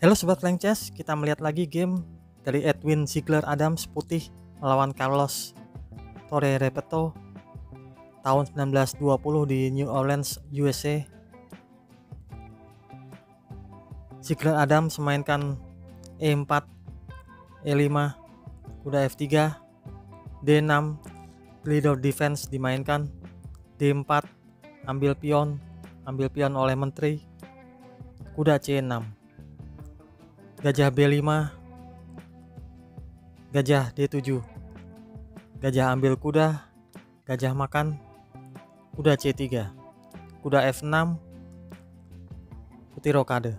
Halo Sobat Flying Chess, kita melihat lagi game dari Edwin Ziegler Adams putih melawan Carlos Torre Repeto tahun 1920 di New Orleans, USA. Ziegler Adams memainkan E4, E5, kuda F3, D6, leader defense dimainkan, D4, ambil pion oleh menteri, kuda C6, gajah B5, gajah D7, gajah ambil kuda, gajah makan, kuda C3, kuda F6, putih rokade,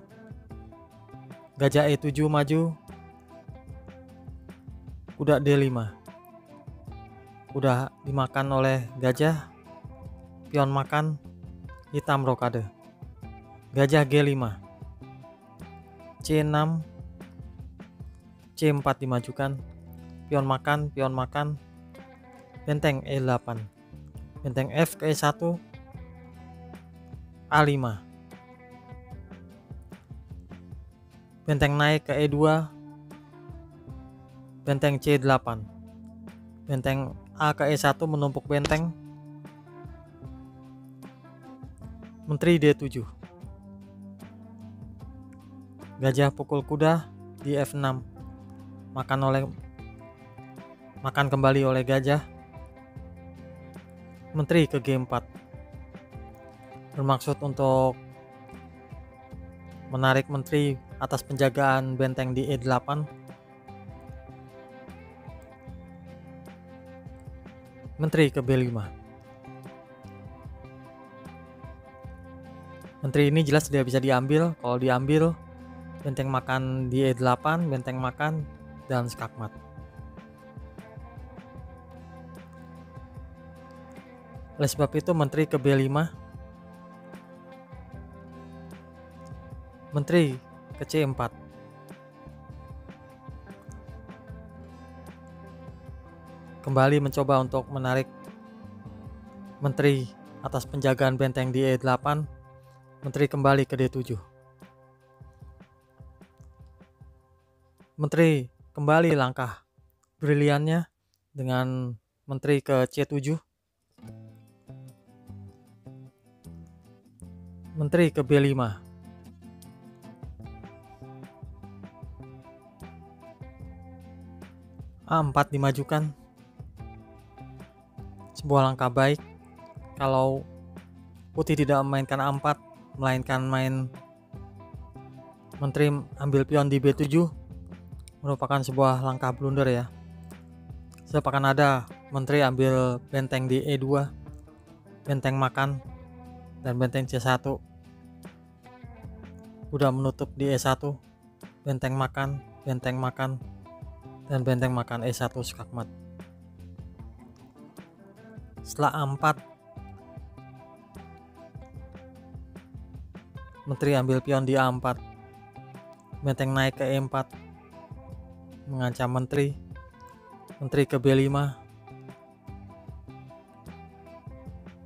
gajah E7 maju, kuda D5, kuda dimakan oleh gajah, pion makan, hitam rokade, gajah G5, C6, C4 dimajukan, pion makan, benteng E8, benteng F ke E1, A5, benteng naik ke E2, benteng C8, benteng A ke E1 menumpuk benteng, menteri D7, gajah pukul kuda di F6, makan kembali oleh gajah, menteri ke G4, bermaksud untuk menarik menteri atas penjagaan benteng di E8, menteri ke B5. Menteri ini jelas tidak bisa diambil. Kalau diambil, benteng makan di E8, benteng makan, dan skakmat. Oleh sebab itu menteri ke B5, menteri ke C4, kembali mencoba untuk menarik menteri atas penjagaan benteng di E8, menteri kembali ke D7, menteri kembali langkah briliannya dengan menteri ke C7, menteri ke B5, A4 dimajukan, sebuah langkah baik. Kalau putih tidak memainkan A4 melainkan main menteri ambil pion di B7, merupakan sebuah langkah blunder ya. Sebab akan ada menteri ambil benteng di E2, benteng makan, dan benteng C1, kuda menutup di E1, benteng makan, dan benteng makan E1 skakmat. Setelah A4, menteri ambil pion di A4, benteng naik ke E4, mengancam menteri ke B5,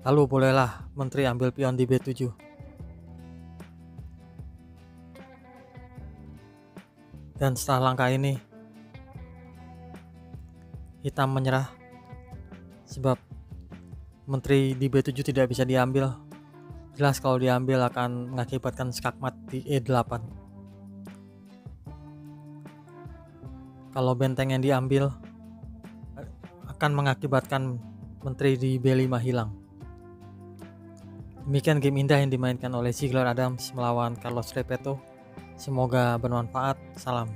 lalu bolehlah menteri ambil pion di B7. Dan setelah langkah ini, hitam menyerah sebab menteri di B7 tidak bisa diambil. Jelas kalau diambil akan mengakibatkan skakmat di E8. Kalau benteng yang diambil akan mengakibatkan menteri di B5 hilang. Demikian game indah yang dimainkan oleh Ziegler Adams melawan Carlos Repeto. Semoga bermanfaat. Salam.